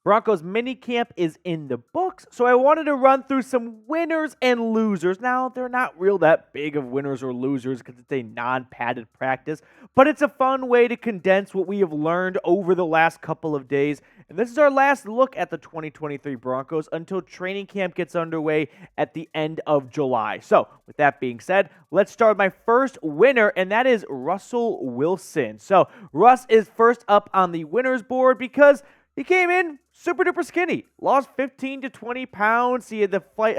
Broncos Minicamp is in the books, so I wanted to run through some winners and losers. Now, they're not real that big of winners or losers because it's a non-padded practice, but it's a fun way to condense what we have learned over the last couple of days. And this is our last look at the 2023 Broncos until training camp gets underway at the end of July. So, with that being said, let's start with my first winner, and that is Russell Wilson. So, Russ is first up on the winners board because he came in super duper skinny, lost 15 to 20 pounds. He had the fight,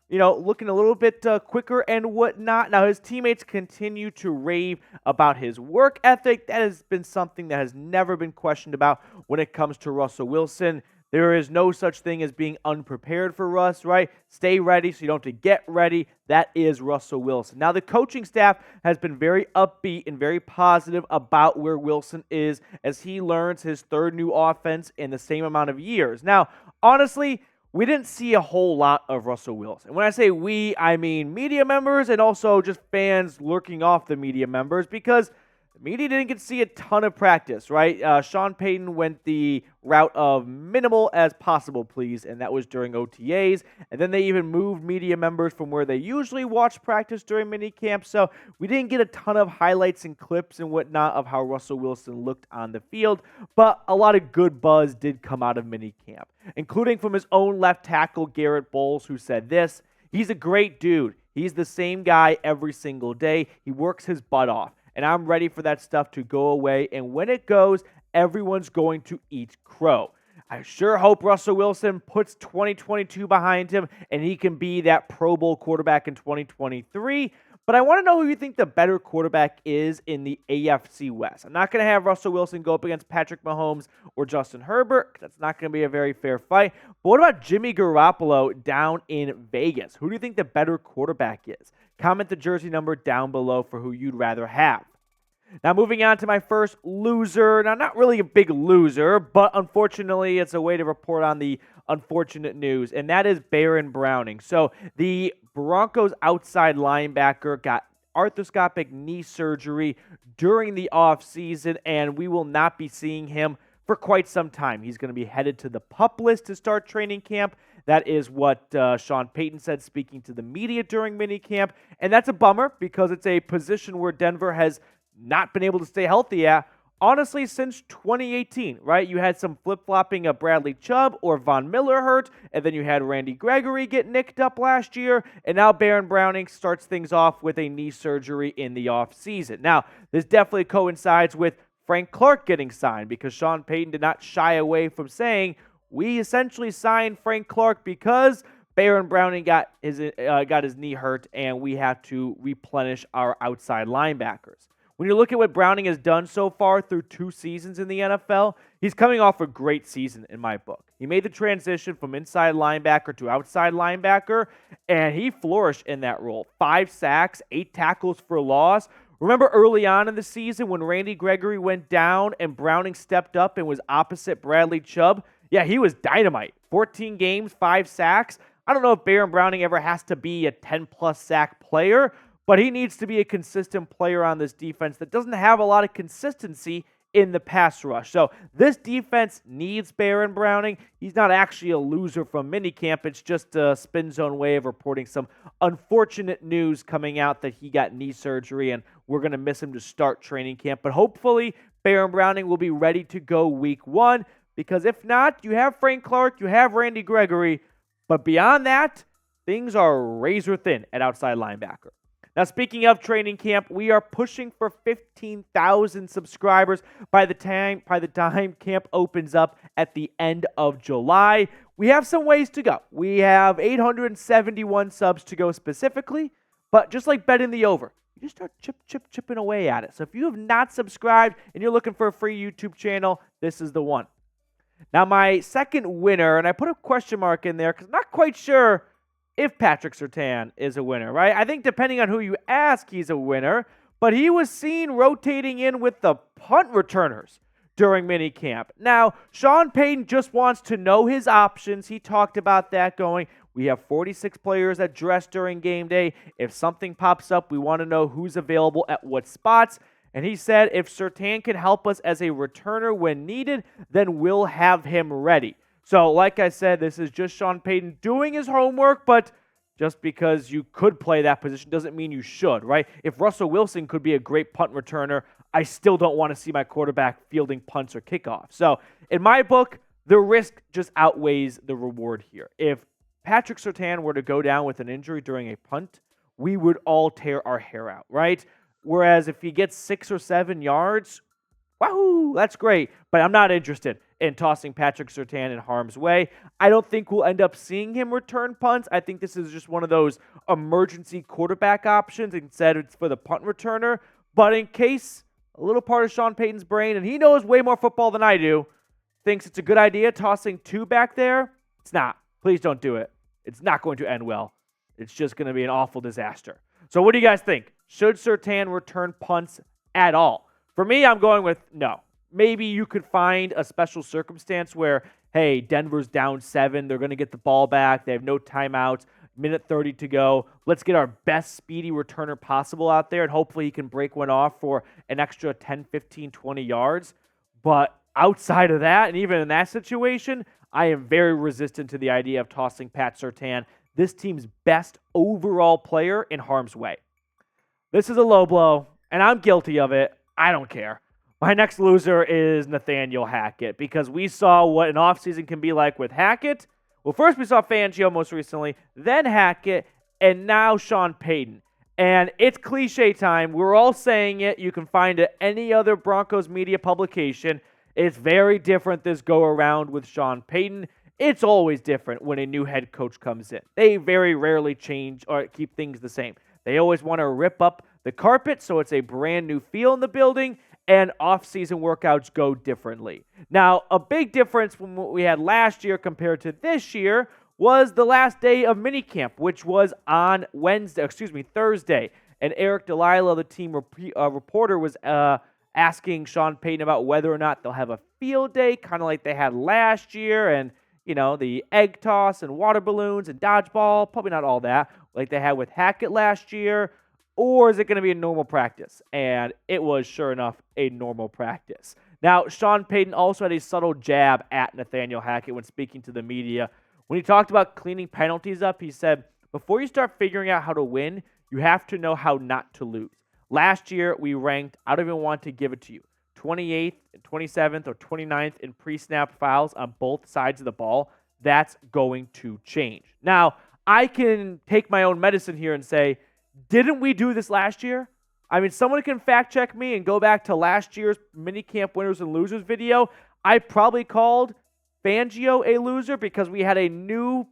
looking a little bit quicker and whatnot. Now, his teammates continue to rave about his work ethic. That has been something that has never been questioned about when it comes to Russell Wilson. There is no such thing as being unprepared for Russ, right? Stay ready so you don't have to get ready. That is Russell Wilson. Now, the coaching staff has been very upbeat and very positive about where Wilson is as he learns his third new offense in the same amount of years. Now, honestly, we didn't see a whole lot of Russell Wilson. When I say we, I mean media members and also just fans lurking off the media members because the media didn't get to see a ton of practice, right? Sean Payton went the route of minimal as possible, please, and that was during OTAs. And then they even moved media members from where they usually watch practice during minicamp. So we didn't get a ton of highlights and clips and whatnot of how Russell Wilson looked on the field, but a lot of good buzz did come out of minicamp, including from his own left tackle, Garrett Bowles, who said this: "He's a great dude. He's the same guy every single day. He works his butt off. And I'm ready for that stuff to go away. And when it goes, everyone's going to eat crow." I sure hope Russell Wilson puts 2022 behind him and he can be that Pro Bowl quarterback in 2023. But I want to know who you think the better quarterback is in the AFC West. I'm not going to have Russell Wilson go up against Patrick Mahomes or Justin Herbert. That's not going to be a very fair fight. But what about Jimmy Garoppolo down in Vegas? Who do you think the better quarterback is? Comment the jersey number down below for who you'd rather have. Now, moving on to my first loser. Now, not really a big loser, but unfortunately, it's a way to report on the unfortunate news, and that is Baron Browning. So, the Broncos outside linebacker got arthroscopic knee surgery during the offseason, and we will not be seeing him for quite some time. He's going to be headed to the PUP list to start training camp. That is what Sean Payton said speaking to the media during minicamp, and that's a bummer because it's a position where Denver has not been able to stay healthy at, honestly, since 2018, right? You had some flip-flopping of Bradley Chubb or Von Miller hurt, and then you had Randy Gregory get nicked up last year, and now Baron Browning starts things off with a knee surgery in the offseason. Now, this definitely coincides with Frank Clark getting signed because Sean Payton did not shy away from saying, we essentially signed Frank Clark because Baron Browning got his knee hurt, and we have to replenish our outside linebackers. When you look at what Browning has done so far through 2 seasons in the NFL, he's coming off a great season in my book. He made the transition from inside linebacker to outside linebacker, and he flourished in that role. 5 sacks, 8 tackles for loss. Remember early on in the season when Randy Gregory went down and Browning stepped up and was opposite Bradley Chubb? Yeah, he was dynamite. 14 games, 5 sacks. I don't know if Baron Browning ever has to be a 10-plus sack player, but he needs to be a consistent player on this defense that doesn't have a lot of consistency in the pass rush. So this defense needs Baron Browning. He's not actually a loser from minicamp. It's just a spin zone way of reporting some unfortunate news coming out that he got knee surgery, and we're going to miss him to start training camp. But hopefully Baron Browning will be ready to go week 1, because if not, you have Frank Clark, you have Randy Gregory, but beyond that, things are razor thin at outside linebacker. Now, speaking of training camp, we are pushing for 15,000 subscribers by the time camp opens up at the end of July. We have some ways to go. We have 871 subs to go specifically, but just like betting the over, you just start chipping away at it. So if you have not subscribed and you're looking for a free YouTube channel, this is the one. Now, my second winner, and I put a question mark in there because I'm not quite sure if Patrick Surtain is a winner, right? I think depending on who you ask, he's a winner, but he was seen rotating in with the punt returners during minicamp. Now, Sean Payton just wants to know his options. He talked about that going, we have 46 players that dress during game day. If something pops up, we want to know who's available at what spots. And he said if Surtain can help us as a returner when needed, then we'll have him ready. So, like I said, this is just Sean Payton doing his homework, but just because you could play that position doesn't mean you should, right? If Russell Wilson could be a great punt returner, I still don't want to see my quarterback fielding punts or kickoffs. So, in my book, the risk just outweighs the reward here. If Patrick Surtain were to go down with an injury during a punt, we would all tear our hair out, right? Whereas if he gets 6 or 7 yards, wahoo, that's great. But I'm not interested in tossing Patrick Surtain in harm's way. I don't think we'll end up seeing him return punts. I think this is just one of those emergency quarterback options. Instead, it's for the punt returner. But in case a little part of Sean Payton's brain, and he knows way more football than I do, thinks it's a good idea tossing 2 back there, it's not. Please don't do it. It's not going to end well. It's just going to be an awful disaster. So what do you guys think? Should Surtain return punts at all? For me, I'm going with no. Maybe you could find a special circumstance where, hey, Denver's down 7. They're going to get the ball back. They have no timeouts. Minute 30 to go. Let's get our best speedy returner possible out there, and hopefully he can break one off for an extra 10, 15, 20 yards. But outside of that, and even in that situation, I am very resistant to the idea of tossing Pat Surtain, this team's best overall player, in harm's way. This is a low blow, and I'm guilty of it. I don't care. My next loser is Nathaniel Hackett, because we saw what an offseason can be like with Hackett. Well, first we saw Fangio most recently, then Hackett, and now Sean Payton. And it's cliche time. We're all saying it. You can find it any other Broncos media publication. It's very different this go-around with Sean Payton. It's always different when a new head coach comes in. They very rarely change or keep things the same. They always want to rip up the carpet so it's a brand new feel in the building, and off-season workouts go differently. Now, a big difference from what we had last year compared to this year was the last day of minicamp, which was on Thursday. And Eric Delilah, the team reporter, was asking Sean Payton about whether or not they'll have a field day, kind of like they had last year, and the egg toss and water balloons and dodgeball, probably not all that, like they had with Hackett last year, or is it going to be a normal practice? And it was, sure enough, a normal practice. Now, Sean Payton also had a subtle jab at Nathaniel Hackett when speaking to the media. When he talked about cleaning penalties up, he said, before you start figuring out how to win, you have to know how not to lose. Last year, we ranked, I don't even want to give it to you, 28th, 27th, or 29th in pre-snap fouls on both sides of the ball. That's going to change. Now, I can take my own medicine here and say, didn't we do this last year? I mean, someone can fact check me and go back to last year's minicamp winners and losers video. I probably called Fangio a loser because we had a new,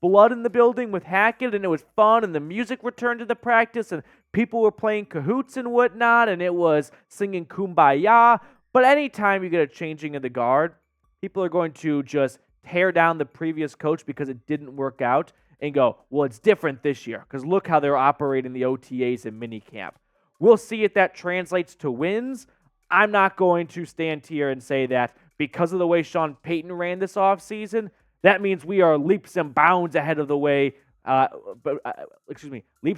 blood in the building with Hackett, and it was fun, and the music returned to the practice, and people were playing cahoots and whatnot, and it was singing Kumbaya. But anytime you get a changing of the guard, people are going to just tear down the previous coach because it didn't work out and go, well, it's different this year because look how they're operating the OTAs and minicamp. We'll see if that translates to wins. I'm not going to stand here and say that because of the way Sean Payton ran this offseason, that means we are leaps and bounds ahead of leaps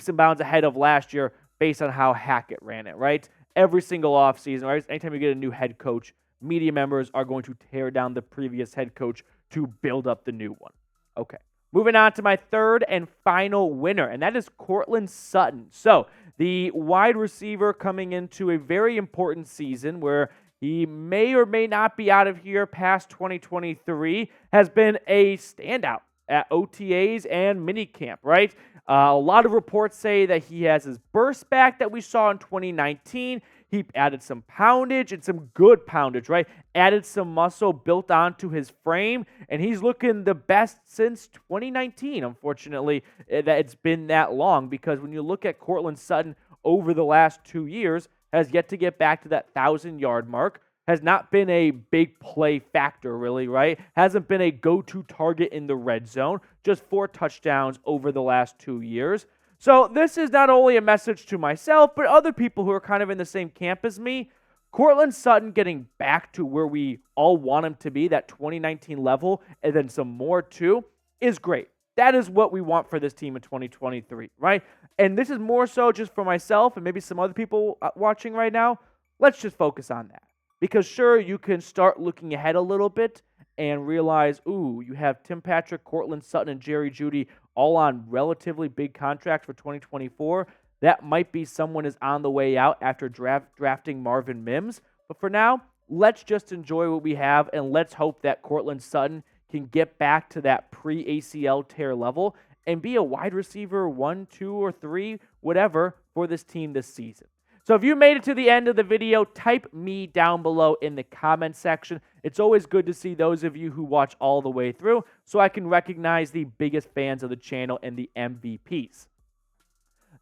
and bounds ahead of last year based on how Hackett ran it, right? Every single offseason, right? Anytime you get a new head coach, media members are going to tear down the previous head coach to build up the new one. Okay. Moving on to my third and final winner, and that is Courtland Sutton. So, the wide receiver coming into a very important season where he may or may not be out of here past 2023, has been a standout at OTAs and minicamp, right? A lot of reports say that he has his burst back that we saw in 2019. He added some poundage and some good poundage, right? Added some muscle built onto his frame, and he's looking the best since 2019, unfortunately, that it's been that long, because when you look at Courtland Sutton over the last 2 years, has yet to get back to that 1,000-yard mark, has not been a big play factor, really, right? Hasn't been a go-to target in the red zone, just 4 touchdowns over the last 2 years. So this is not only a message to myself, but other people who are kind of in the same camp as me. Courtland Sutton getting back to where we all want him to be, that 2019 level, and then some more too, is great. That is what we want for this team in 2023, right? And this is more so just for myself and maybe some other people watching right now. Let's just focus on that. Because sure, you can start looking ahead a little bit and realize, ooh, you have Tim Patrick, Courtland Sutton, and Jerry Jeudy all on relatively big contracts for 2024, that might be someone is on the way out after drafting Marvin Mims. But for now, let's just enjoy what we have, and let's hope that Courtland Sutton can get back to that pre-ACL tear level and be a wide receiver 1, 2, or 3, whatever, for this team this season. So if you made it to the end of the video, type me down below in the comment section. It's always good to see those of you who watch all the way through so I can recognize the biggest fans of the channel and the MVPs.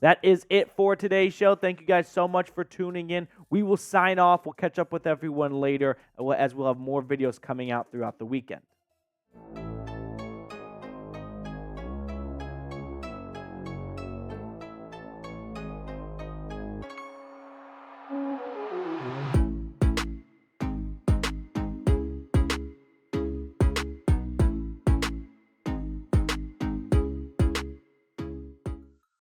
That is it for today's show. Thank you guys so much for tuning in. We will sign off. We'll catch up with everyone later as we'll have more videos coming out throughout the weekend.